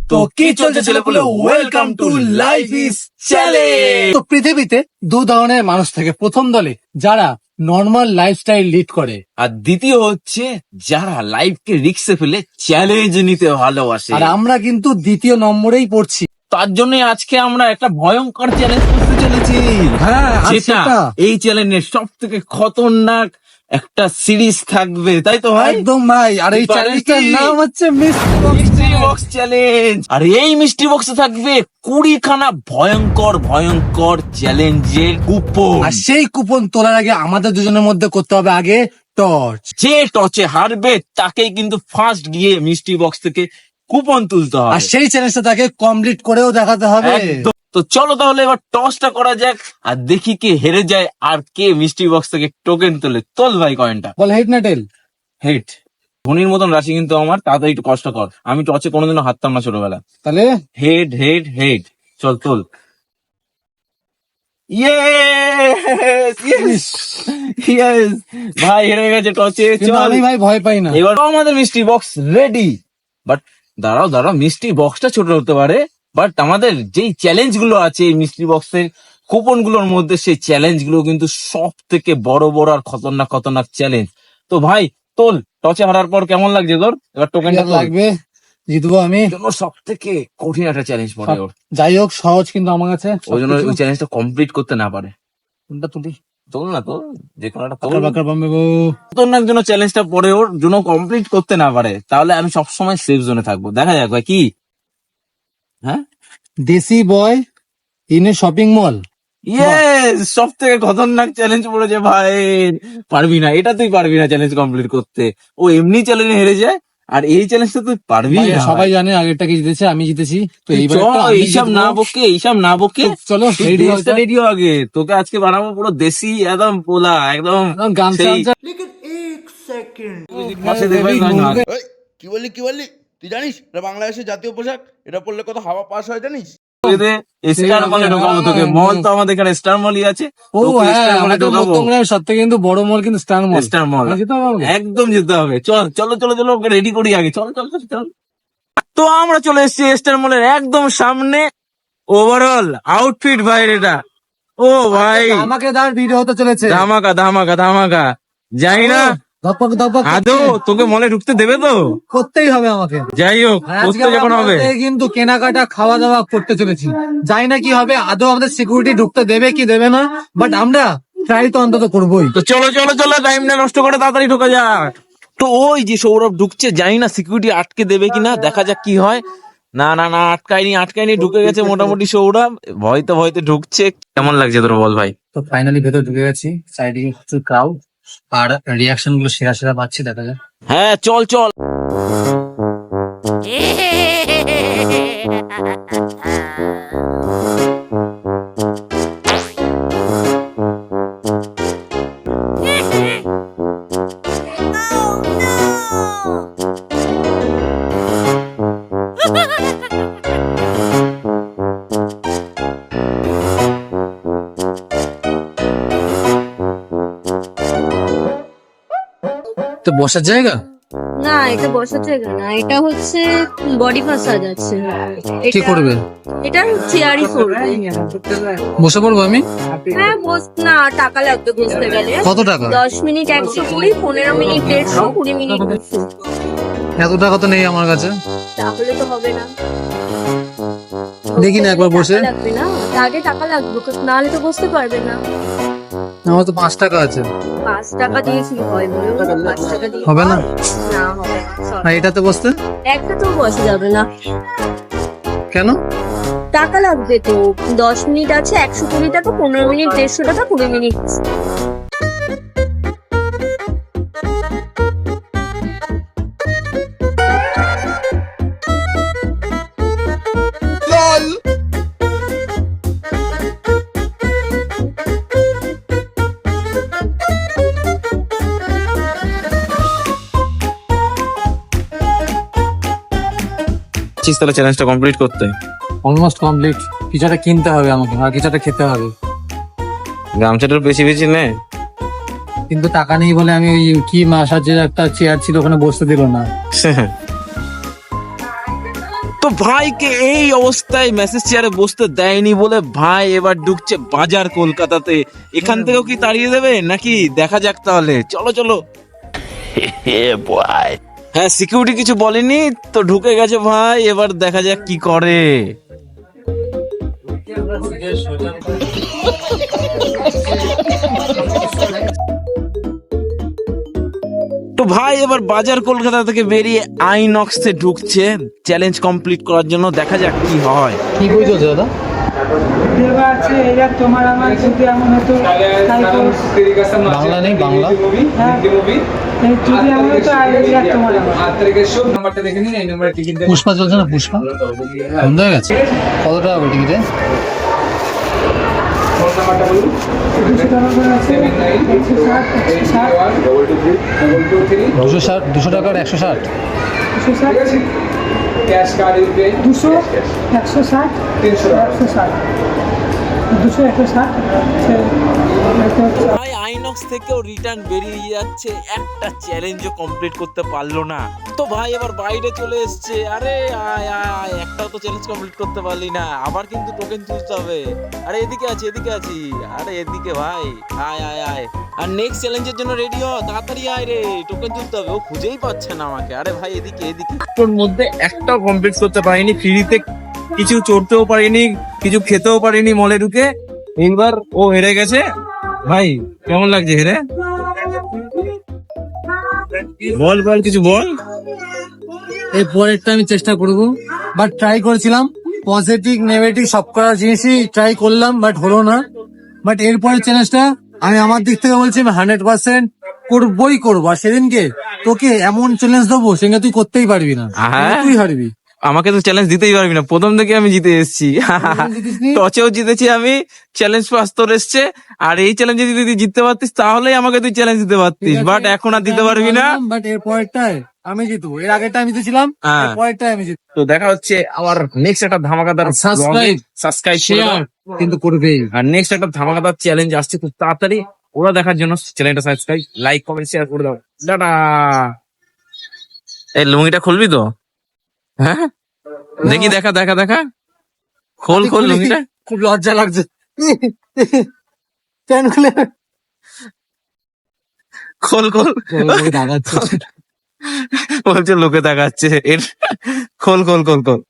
তো কি চলছে ছেলেপুলে, welcome to Life Is Challenge. তো পৃথিবীতে দু ধরনের মানুষ থাকে, প্রথম দলে যারা নর্মাল লাইফস্টাইল লিড করে, আর দ্বিতীয় হচ্ছে যারা লাইফকে রিস্কে ফেলে চ্যালেঞ্জ নিতে ভালোবাসে। আর আমরা কিন্তু দ্বিতীয় নম্বরেই পড়ছি। তার জন্য আজকে আমরা একটা ভয়ঙ্কর চ্যালেঞ্জ করতে চলেছি। হ্যাঁ, আর যেটা সেটা এই চ্যালেঞ্জের সব থেকে খতরনাক একটা সিরিজ থাকবে, তাই তো ভাই? একদম ভাই। আর এই এবারে চ্যালেঞ্জটার কি? নাম হচ্ছে মিস্ট্রি বক্স চ্যালেঞ্জ। আর এই মিস্ট্রি বক্সে থাকবে 20খানা ভয়ঙ্কর ভয়ঙ্কর চ্যালেঞ্জের কুপন। আর সেই কুপন তোলার আগে আমাদের দুজনের মধ্যে করতে হবে আগে টর্চ। যে টচে হারবে তাকেই কিন্তু ফার্স্ট গিয়ে মিস্ট্রি বক্স থেকে কুপন তুলতে হবে। আর সেই চ্যালেঞ্জটা তাকে কমপ্লিট করেও দেখাতে হবে। একদম। তো চলো তাহলে এবার টসটা করা যাক, আর দেখি কে হেরে যায় আর কে মিস্ট্রি বক্স থেকে টোকেন তোলে। তোল ভাই কয়েনটা। বল হেড না টেল? হেড। ধনির মতন রাশি কিন্তু আমার, তাড়াতাড়ি একটু কষ্ট কর। আমি টচে কোনোদিনও হারতাম না ছোটবেলা। তাহলে হেড হেড হেড। চল তোল। ইয়েস ভাই হেরে গেছে টচে। কিন্তু চল আমি ভাই ভয় পাই না। এবার আমাদের মিস্ট্রি বক্স রেডি। বাট দাঁড়াও দাঁড়াও, মিস্ট্রি বক্সটা ছোট হতে পারে, বাট আমাদের যেই চ্যালেঞ্জ গুলো আছে এই মিস্ট্রি বক্সের কুপন গুলোর মধ্যে, সেই চ্যালেঞ্জ গুলো কিন্তু সব থেকে বড় বড় আর খতরনাক খতরনাক চ্যালেঞ্জ। তো ভাই তোল, টচে হারার পর কেমন লাগছে তোর? এবার টোকেনটা লাগবে, জিতবো আমি। সব থেকে কঠিন একটা চ্যালেঞ্জ পড়ে ওর। যাই হোক, সহজ কিন্তু আমার কাছে। ওই জন্য ওই চ্যালেঞ্জটা কমপ্লিট করতে না পারে। কোনটা তুলি? তোল না, তোল যে কোনো একটা তোল। বাকার বাকার বাম্বে গো। খতরনাক জন্য চ্যালেঞ্জটা পরে ওর জন্য কমপ্লিট করতে না পারে, তাহলে আমি সবসময় সেফ জোনে থাকবো। দেখা যাক ভাই কি। হ্যাঁ, দেশি boy in a shopping mall. Yes, সব থেকে খতরনাক চ্যালেঞ্জ পড়েছে ভাই। পারবি না, এটা তুই পারবি না চ্যালেঞ্জ কমপ্লিট করতে। ও এমনি চ্যালেঞ্জে হেরে যায়, আর এই চ্যালেঞ্জটা তুই পারবি না। সবাই জানে আগেরটা কি জিতেছে, আমি জিতেছি। তো এইবার এইসব না বকে, এইসব না বকে, চলো রেডিও আগে। তোকে আজকে বানাবো পুরো দেশি, একদম পোলা, একদম গান সেই- পাশে দেখবে গান গান। এই, কি বললি তুই জানিস এটা বাংলাদেশের জাতীয় পোশাক? এটা পরলে কত হাওয়া পাস হয় জানিস? স্টার মলে ঢোকাবো তোকে। মল তো আমাদের এখানে স্টার মলই আছে। ও তোকে হ্যাঁ, স্টার মলে আমাদের ঢোকাবো। মধ্যমগ্রামের সব থেকে কিন্তু বড় মল কিন্তু স্টার মল। স্টার মল যেতে হবে আমাকে? একদম যেতে হবে। চল চলো চলো চলো, ওকে রেডি করি আগে। চল চল চল চল। তো আমরা চলে এসেছি স্টার মলের একদম সামনে। ওভারঅল আউটফিট ভাই এটা। ও ভাই, আমাকে দাঁড় ভিডিও হতে চলেছে। ধামাকা ধামাকা ধামাকা। যাই না ধপক ধপক আদৌ তোকে মলে ঢুকতে দেবে তো? করতেই হবে আমাকে। যাই হোক, আর আজকে করতে যখন আমরা হবে। মলতে কিন্তু কেনাকাটা খাওয়া দাওয়া করতে চলেছি। জানি না কি হবে, আদৌ আমাদের সিকিউরিটি ঢুকতে দেবে কি দেবে না, বাট আমরা ট্রাই তো অন্তত করবোই। তো চলো চলো চলো, টাইম না নষ্ট করে তাড়াতাড়ি ঢোকা যাক। তো ওই যে সৌরভ ঢুকছে, জানি না সিকিউরিটি আটকে দেবে কিনা, দেখা যাক কি হয়। না না না, আটকায়নি, ঢুকে গেছে মোটামুটি সৌরভ। ভয়তে ভয়তে ঢুকছে। কেমন লাগছে তোর বল ভাই? তো ফাইনালি ভেতর ঢুকে গেছি। সাইডে প্রচুর ক্রাউড, আর রিয়াকশন গুলো সেরা সেরা পাচ্ছি, দেখা যায়। হ্যাঁ চল চল। তো বসার জায়গা না, এটা বসার জায়গা না, এটা হচ্ছে বডি মাসাজ আছে। কি করবে? এটা চেয়ারই করবে। বসে পড়বো আমি? হ্যাঁ বস, না টাকা লাগবে বসতে গেলে। কত টাকা? 10 মিনিট 120, 15 মিনিট 150, 20 মিনিট 200। এত টাকা তো নেই আমার কাছে। তাহলে তো হবে না। দেখি না একবার বসে। টাকা লাগবে না, আগে টাকা লাগবে, নাহলে তো বসতে পারবে না। আমার তো 5 টাকা আছে। 5 টাকা দিয়ে কি হয় বলো? 5 টাকা দিয়ে হবে না? না হবে না। Sorry। আর এটাতে বসতে একটা তো বসা যাবে না, কেন? টাকা লাগবে তো। 10 মিনিট আছে 120 টাকা, 15 মিনিট 150 টাকা, 20 মিনিট। তাহলে চ্যালেঞ্জটা কমপ্লিট করতে অলমোস্ট কমপ্লিট। কিছুটা কিনতে হবে আমাকে, আর কিছুটা খেতে হবে। গামছাটার বেশি বেশি নে। কিন্তু টাকা নেই বলে আমি ওই কি মাসাজের একটা চেয়ার ছিল ওখানে বসতে দিল না। তো ভাইকে এই অবস্থায় মেসেজ চেয়ারে বসতে দেয়নি বলে ভাই এবার ঢুকছে বাজার কলকাতাতে। এখান থেকেও কি তাড়িয়ে দেবে নাকি দেখা যাক তাহলে, চলো চলো। হ্যাঁ সিকিউরিটি কিছু বলেনি তো ঢুকে গেছে ভাই, এবার দেখা যাক কি করে। তো ভাই এবার বাজার কলকাতা থেকে বেরিয়ে আইনক্সে ঢুকছে চ্যালেঞ্জ কমপ্লিট করার জন্য, দেখা যাক কি হয়। কি বই চলছে দাদা? দেওয়া আছে এরা তোমার আমার যদি এমন হতো বাংলা নেই, বাংলা হ্যাঁ, এই যদি এমন হতো আর এরা তোমার আমার পুষ্পা চলছে না? পুষ্পা বন্ধ হয়ে গেছে। কত টাকা করে টিকিটে? 200 টাকা করে আছে 160 200 টাকার 160। 260 कैश कार्ड पे 200 160 160 200 160 ভাই আইনক্স থেকেও রিটার্ন বেরিয়ে যাচ্ছে, একটা চ্যালেঞ্জও কমপ্লিট করতে পারলো না। তো ভাই এবার বাইরে চলে এসছে, আরে আয় আয় আয়, একটাও তো চ্যালেঞ্জ কমপ্লিট করতে পারলি না, আবার কিন্তু টোকেন তুলতে হবে। আরে এদিকে আছি এদিকে আছি, আরে এদিকে ভাই, আয় আয় আয়। আর নেক্সট চ্যালেঞ্জের জন্য রেডি হ, তাড়াতাড়ি আয় রে, টোকেন তুলতে হবে। ও খুঁজেই পাচ্ছে না আমাকে। আরে ভাই এদিকে এদিকে। তোর মধ্যে একটাও কমপ্লিট করতে পারিনি, ফ্রিতে কিছু চড়তেও পারিনি, কিছু খেতেও পারিনি মলে ঢুকে। এইবার ও হেরে গেছে। ভাই কেমন লাগছে হেরে? বল বল কিছু বল। এই পরেরটা আমি চেষ্টা করব, বাট ট্রাই করেছিলাম পজিটিভ নেগেটিভ সব করার জিনিসই ট্রাই করলাম, বাট হলো না। বাট এরপরের চ্যালেঞ্জটা আমি আমার দিক থেকে বলছি আমি 100% করবই করবো। আর সেদিনকে তোকে এমন চ্যালেঞ্জ দেবো সেদিনকে তুই করতেই পারবি না, হ্যাঁ? তুই হারবি। আমাকে তো চ্যালেঞ্জ দিতেই পারবি না, প্রথম থেকে আমি জিতে এসেছি। জিতিসনি? টচেও জিতেছি আমি, চ্যালেঞ্জ পাস তোর এসছে। আর এই চ্যালেঞ্জে যদি তুই জিততে পারতিস তাহলেই আমাকে তুই চ্যালেঞ্জ দিতে পারতিস, বাট এখন আর দিতে পারবি না। বাট এর পরেরটায় আমি জিতবো, এর আগেরটা আমি জিতেছিলাম, হ্যাঁ। এর পরেরটায় আমি জিতবো। তো দেখা হচ্ছে আবার নেক্সট একটা ধামাকাদার সাবস্ক্রাইব সাবস্ক্রাইব শেয়ার কিন্তু করবেই। আর নেক্সট একটা ধামাকাদার চ্যালেঞ্জ আসছে খুব তাড়াতাড়ি, ওরা দেখার জন্য চ্যানেলটা সাবস্ক্রাইব লাইক কমেন্ট শেয়ার করে দাও। টাটা। এই লুঙ্গিটা খুলবি তো? হ্যাঁ দেখি, দেখা দেখা দেখা, খোল খোল লুঙ্গিটা। খুব লজ্জা লাগছে। প্যান খুলে খোল খোল। দাঁড়াচ্ছে। বলছে লোকে দেখাচ্ছে। খোল খোল খোল খোল।